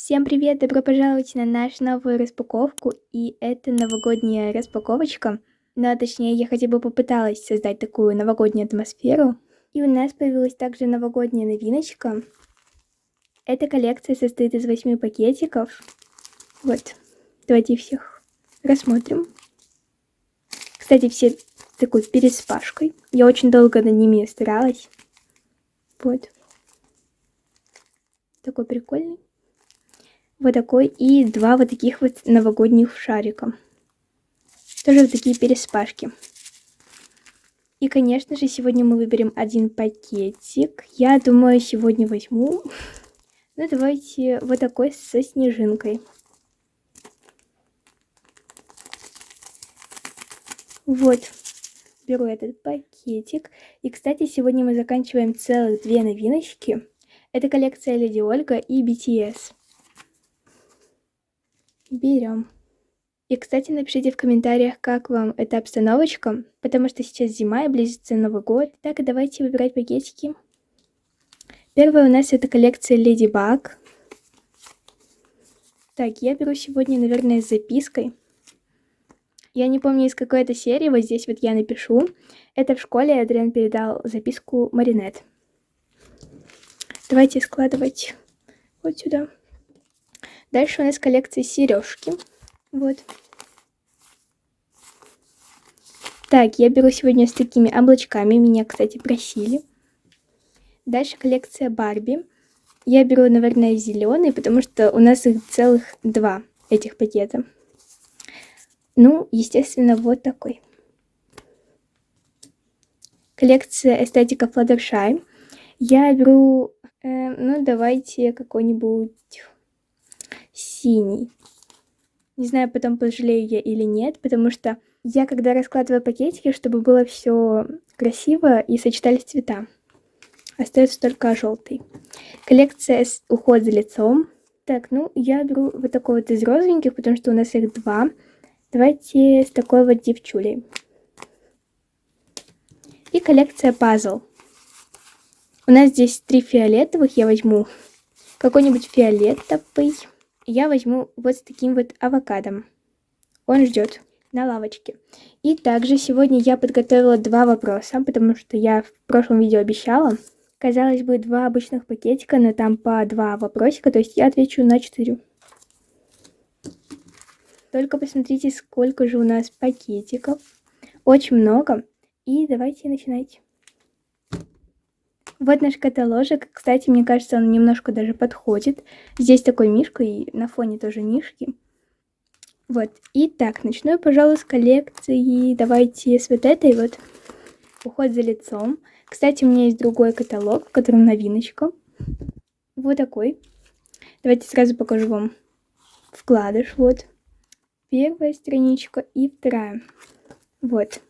Всем привет! Добро пожаловать на нашу новую распаковку. И это новогодняя распаковочка. Ну, а точнее, я хотя бы попыталась создать такую новогоднюю атмосферу. И у нас появилась также новогодняя новиночка. Эта коллекция состоит из 8 пакетиков. Вот, давайте всех рассмотрим. Кстати, все с такой переспашкой. Я очень долго над ними старалась. Вот. Такой прикольный. Вот такой. И два вот таких вот новогодних шарика. Тоже вот такие переспашки. И, конечно же, сегодня мы выберем один пакетик. Я думаю, сегодня возьму. Ну, давайте вот такой со снежинкой. Вот. Беру этот пакетик. И, кстати, сегодня мы заканчиваем целых две новиночки. Это коллекция Леди Ольга и BTS. Берем. И, кстати, напишите в комментариях, как вам эта обстановочка, потому что сейчас зима и близится Новый год. Так, и давайте выбирать пакетики. Первая у нас это коллекция Lady Bug. Так, я беру сегодня, наверное, с запиской. Я не помню, из какой это серии, вот здесь вот я напишу. Это в школе Адриан передал записку Маринет. Давайте складывать вот сюда. Дальше у нас коллекция сережки. Вот. Так, я беру сегодня с такими облачками. Меня, кстати, просили. Дальше коллекция Барби. Я беру, наверное, зеленый, потому что у нас их целых два этих пакета. Ну, естественно, вот такой. Коллекция эстетика Fluttershy. Я беру, ну, давайте какой-нибудь синий. Не знаю, потом пожалею я или нет, потому что я, когда раскладываю пакетики, чтобы было все красиво и сочетались цвета, остается только желтый. Коллекция уход за лицом. Так, ну, я беру вот такой вот из розовеньких, потому что у нас их два. Давайте с такой вот девчулей. И коллекция пазл. У нас здесь 3 фиолетовых. Я возьму какой-нибудь фиолетовый. Я возьму вот с таким вот авокадом. Он ждет на лавочке. И также сегодня я подготовила 2 вопроса, потому что я в прошлом видео обещала. Казалось бы, 2 обычных пакетика, но там по 2 вопросика, то есть я отвечу на 4. Только посмотрите, сколько же у нас пакетиков. Очень много. И давайте начинать. Вот наш каталожик. Кстати, мне кажется, он немножко даже подходит. Здесь такой мишка, и на фоне тоже мишки. Вот. Итак, начну я, пожалуй, с коллекции. Давайте с вот этой вот. Уход за лицом. Кстати, у меня есть другой каталог, в котором новиночка. Вот такой. Давайте сразу покажу вам вкладыш. Вот. Первая страничка и вторая. Вот.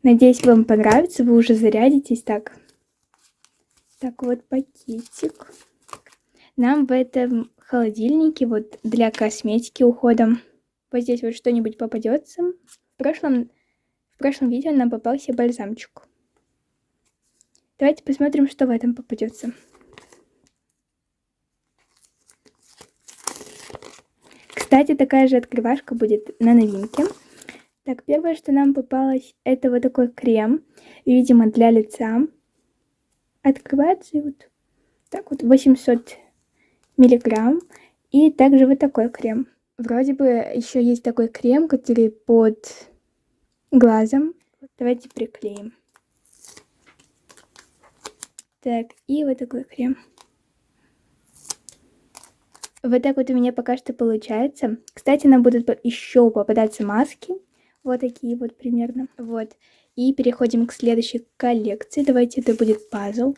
Надеюсь, вам понравится. Вы уже зарядитесь. Так вот пакетик. Нам в этом холодильнике вот для косметики уходом. Вот здесь вот что-нибудь попадется. В прошлом видео нам попался бальзамчик. Давайте посмотрим, что в этом попадется. Кстати, такая же открывашка будет на новинке. Так, первое, что нам попалось, это вот такой крем, видимо, для лица. Открывается и вот так вот 800 миллиграмм. И также вот такой крем. Вроде бы еще есть такой крем, который под глазом. Давайте приклеим. Так, и вот такой крем. Вот так вот у меня пока что получается. Кстати, нам будут еще попадаться маски. Вот такие вот примерно. Вот. И переходим к следующей коллекции. Давайте это будет пазл.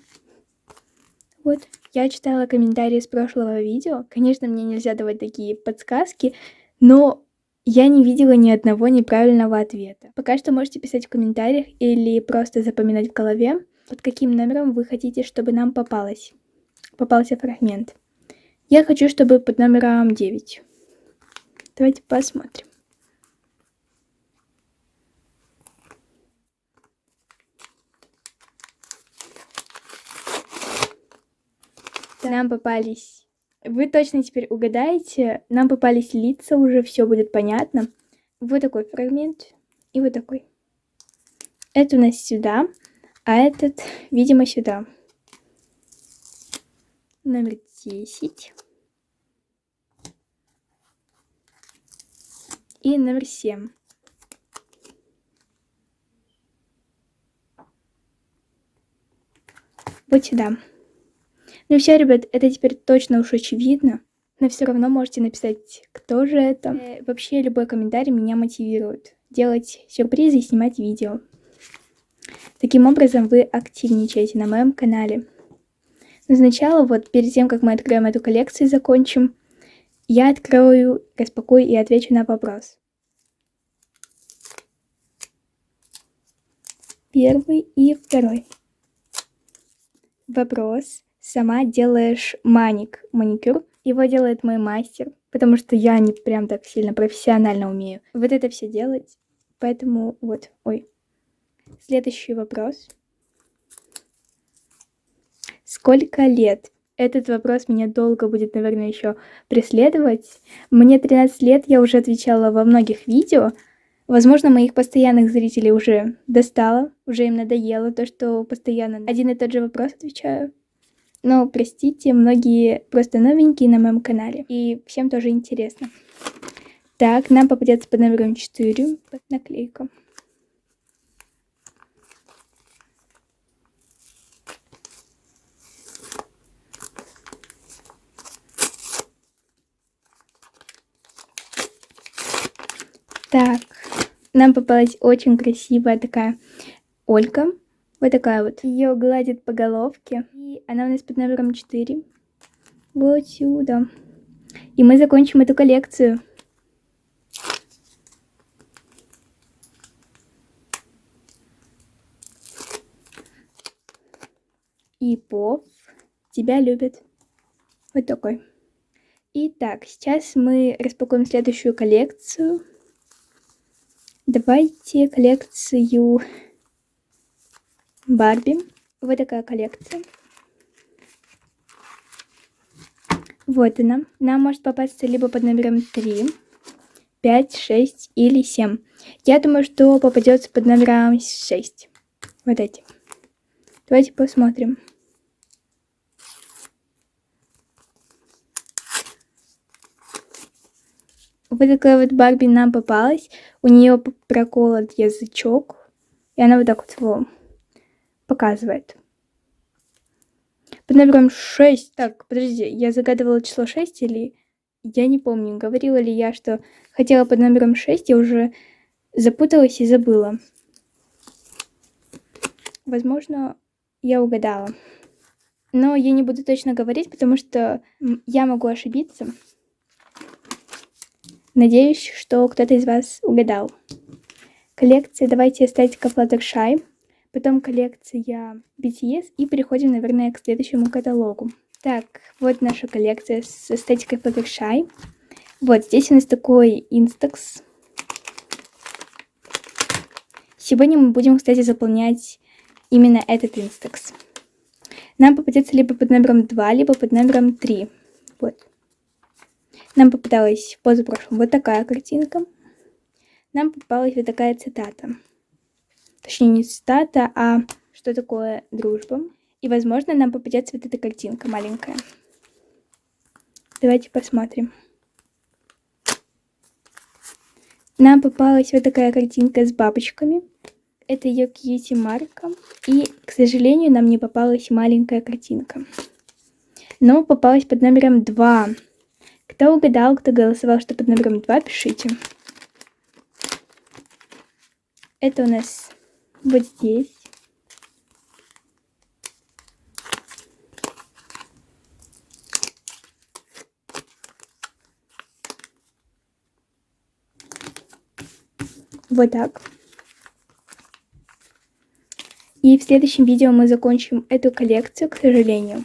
Вот. Я читала комментарии с прошлого видео. Конечно, мне нельзя давать такие подсказки, но я не видела ни одного неправильного ответа. Пока что можете писать в комментариях или просто запоминать в голове, под каким номером вы хотите, чтобы нам попался фрагмент. Я хочу, чтобы под номером 9. Давайте посмотрим. Нам попались Вы точно теперь угадаете. Нам попались лица, уже все будет понятно. Вот такой фрагмент и вот такой. Это у нас сюда, а этот, видимо, сюда. Номер 10. И номер 7. Вот сюда. Ну все, ребят, это теперь точно уж очевидно. Но все равно можете написать, кто же это. Вообще, любой комментарий меня мотивирует делать сюрпризы и снимать видео. Таким образом, вы активничаете на моем канале. Но сначала, вот перед тем, как мы откроем эту коллекцию и закончим, я открою, распакую и отвечу на вопрос. Первый и второй. Вопрос. Сама делаешь маникюр. Его делает мой мастер, потому что я не прям так сильно профессионально умею вот это все делать. Поэтому вот, ой. Следующий вопрос. Сколько лет? Этот вопрос меня долго будет, наверное, еще преследовать. Мне 13 лет, я уже отвечала во многих видео. Возможно, моих постоянных зрителей уже достало, уже им надоело то, что постоянно один и тот же вопрос отвечаю. Но, простите, многие просто новенькие на моем канале, и всем тоже интересно. Так, нам попадется под номером 4 наклейка. Так, нам попалась очень красивая такая Ольга. Вот такая вот. Ее гладит по головке. И она у нас под номером 4. Вот сюда. И мы закончим эту коллекцию. И Пов тебя любит. Вот такой. Итак, сейчас мы распакуем следующую коллекцию. Давайте коллекцию Барби. Вот такая коллекция. Вот она. Нам может попасться либо под номером 3, 5, 6 или 7. Я думаю, что попадется под номером 6. Вот эти. Давайте посмотрим. Вот такая вот Барби нам попалась. У нее проколот язычок. И она вот так вот его показывает. Под номером 6. Так, подожди, я загадывала число 6 или... Я не помню, говорила ли я, что хотела под номером 6. Я уже запуталась и забыла. Возможно, я угадала. Но я не буду точно говорить, потому что я могу ошибиться. Надеюсь, что кто-то из вас угадал. Коллекция давайте эстетика Fluttershy. Потом коллекция BTS. И переходим, наверное, к следующему каталогу. Так, вот наша коллекция с эстетикой Fluttershy. Вот здесь у нас такой Instax. Сегодня мы будем, кстати, заполнять именно этот Instax. Нам попадется либо под номером 2, либо под номером 3. Вот. Нам попадалась позапрошлом вот такая картинка. Нам попалась вот такая цитата. Точнее, не цитата, а что такое дружба. И, возможно, нам попадется вот эта картинка маленькая. Давайте посмотрим. Нам попалась вот такая картинка с бабочками. Это ее кьюти-марка. И, к сожалению, нам не попалась маленькая картинка. Но попалась под номером 2. Кто угадал, кто голосовал, что под номером 2, пишите. Это у нас вот здесь. Вот так. И в следующем видео мы закончим эту коллекцию, к сожалению.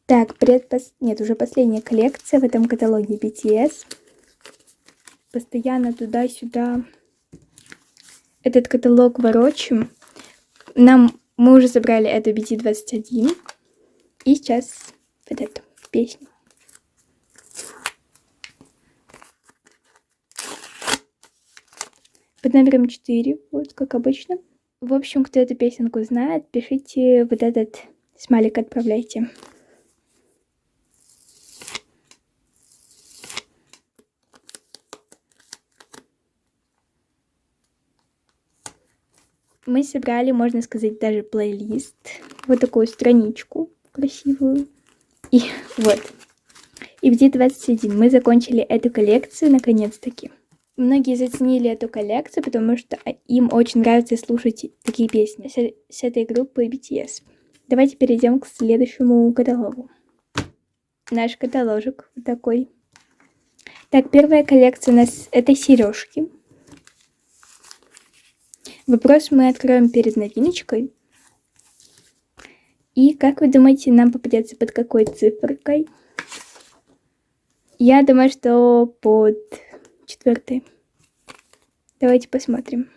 Так, нет, уже последняя коллекция в этом каталоге BTS. Постоянно туда-сюда этот каталог ворочим. Мы уже забрали эту BT21. И сейчас вот эту. песню. Под номером 4, вот как обычно. В общем, кто эту песенку знает, пишите вот этот смайлик, отправляйте. Мы собрали, можно сказать, даже плейлист. Вот такую страничку красивую. И вот. И в D21 мы закончили эту коллекцию наконец-таки. Многие заценили эту коллекцию, потому что им очень нравится слушать такие песни с этой группы BTS. Давайте перейдем к следующему каталогу. Наш каталожик вот такой. Так, первая коллекция у нас это сережки. Вопрос мы откроем перед новиночкой. И как вы думаете, нам попадется под какой цифрой? Я думаю, что под 4. Давайте посмотрим.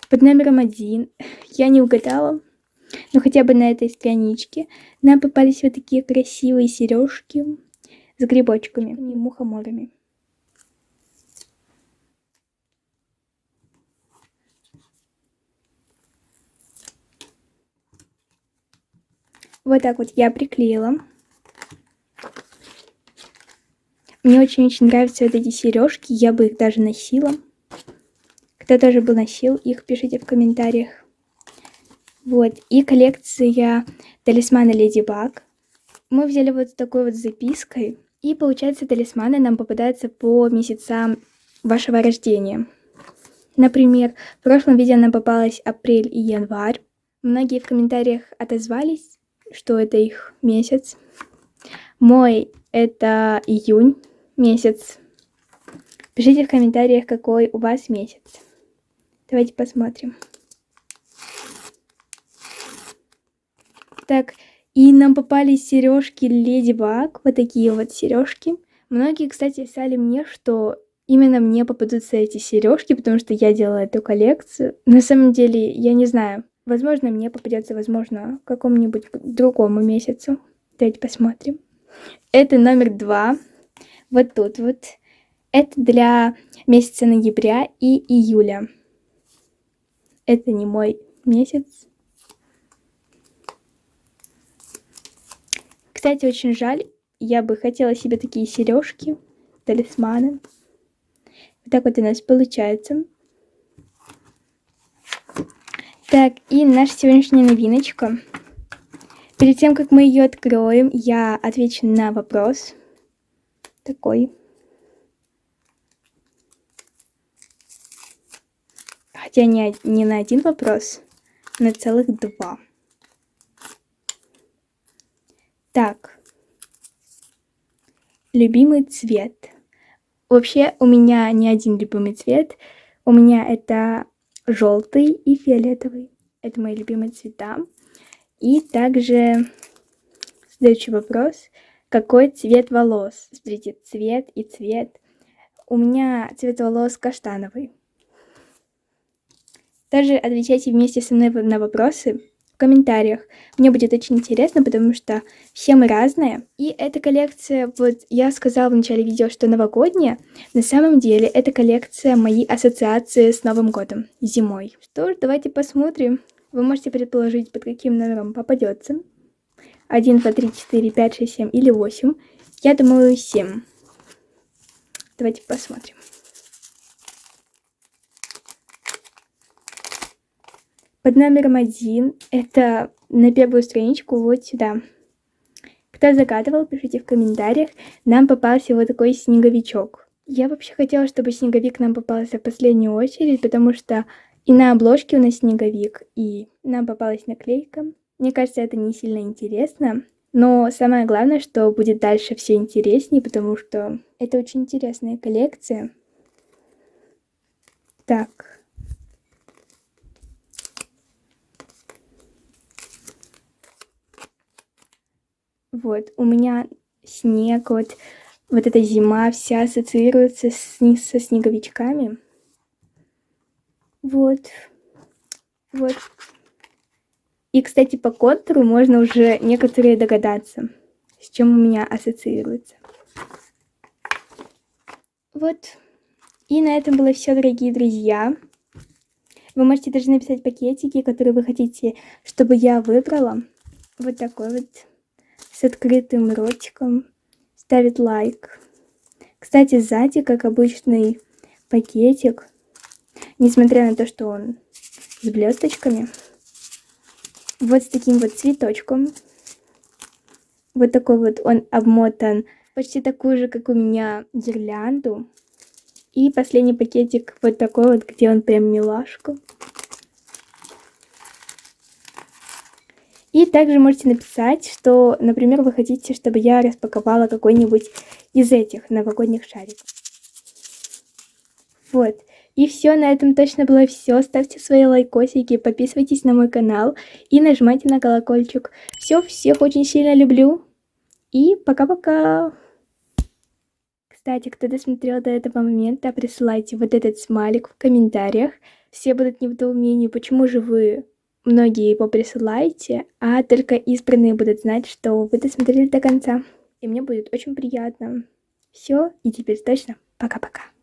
Под номером 1 я не угадала, но хотя бы на этой страничке нам попались вот такие красивые сережки с грибочками и мухоморами. Вот так вот я приклеила. Мне очень-очень нравятся вот эти сережки, я бы их даже носила. Кто тоже бы носил их, пишите в комментариях. Вот, и коллекция талисмана Леди Баг. Мы взяли вот с такой вот запиской. И получается, талисманы нам попадаются по месяцам вашего рождения. Например, в прошлом видео нам попалось апрель и январь. Многие в комментариях отозвались, что это их месяц. Мой это июнь месяц. Пишите в комментариях, какой у вас месяц. Давайте посмотрим. Так, и нам попались сережки Леди Баг, вот такие вот сережки. Многие, кстати, писали мне, что именно мне попадутся эти сережки, потому что я делала эту коллекцию. На самом деле, я не знаю. Возможно, мне попадется, возможно, какому-нибудь другому месяцу. Давайте посмотрим. Это номер 2. Вот тут вот. Это для месяца ноября и июля. Это не мой месяц. Кстати, очень жаль. Я бы хотела себе такие сережки, талисманы. Вот так вот у нас получается. Так, и наша сегодняшняя новиночка. Перед тем, как мы ее откроем, я отвечу на вопрос. Такой. Хотя не на один вопрос, на целых 2. Так. Любимый цвет. Вообще у меня не один любимый цвет. У меня это желтый и фиолетовый. Это мои любимые цвета. И также следующий вопрос. Какой цвет волос? Смотрите, цвет и цвет. У меня цвет волос каштановый. Также отвечайте вместе со мной на вопросы в комментариях. Мне будет очень интересно, потому что все мы разные. И эта коллекция, вот я сказала в начале видео, что новогодняя. На самом деле, эта коллекция мои ассоциации с Новым годом, зимой. Что ж, давайте посмотрим. Вы можете предположить, под каким номером попадется. 1, 2, 3, 4, 5, 6, 7 или 8. Я думаю, 7. Давайте посмотрим. Под номером 1 это на первую страничку вот сюда. Кто загадывал, пишите в комментариях. Нам попался вот такой снеговичок. Я вообще хотела, чтобы снеговик нам попался в последнюю очередь, потому что и на обложке у нас снеговик, и нам попалась наклейка. Мне кажется, это не сильно интересно. Но самое главное, что будет дальше все интереснее, потому что это очень интересная коллекция. Так. Вот, у меня снег, вот эта зима вся ассоциируется со снеговичками. Вот Вот. Вот. И, кстати, по контуру можно уже некоторые догадаться, с чем у меня ассоциируется. Вот. И на этом было все, дорогие друзья. Вы можете даже написать пакетики, которые вы хотите, чтобы я выбрала. Вот такой вот, с открытым ротиком. Ставит лайк. Кстати, сзади, как обычный пакетик, несмотря на то, что он с блесточками, вот с таким вот цветочком. Вот такой вот он обмотан, почти такую же, как у меня, гирлянду. И последний пакетик вот такой вот, где он прям милашка. И также можете написать, что, например, вы хотите, чтобы я распаковала какой-нибудь из этих новогодних шариков. Вот. И все, на этом точно было все. Ставьте свои лайкосики, подписывайтесь на мой канал и нажимайте на колокольчик. Все, всех очень сильно люблю. И пока-пока. Кстати, кто досмотрел до этого момента, присылайте вот этот смайлик в комментариях. Все будут не в недоумении, почему же вы многие его присылаете, а только избранные будут знать, что вы досмотрели до конца. И мне будет очень приятно. Все, и теперь точно пока-пока.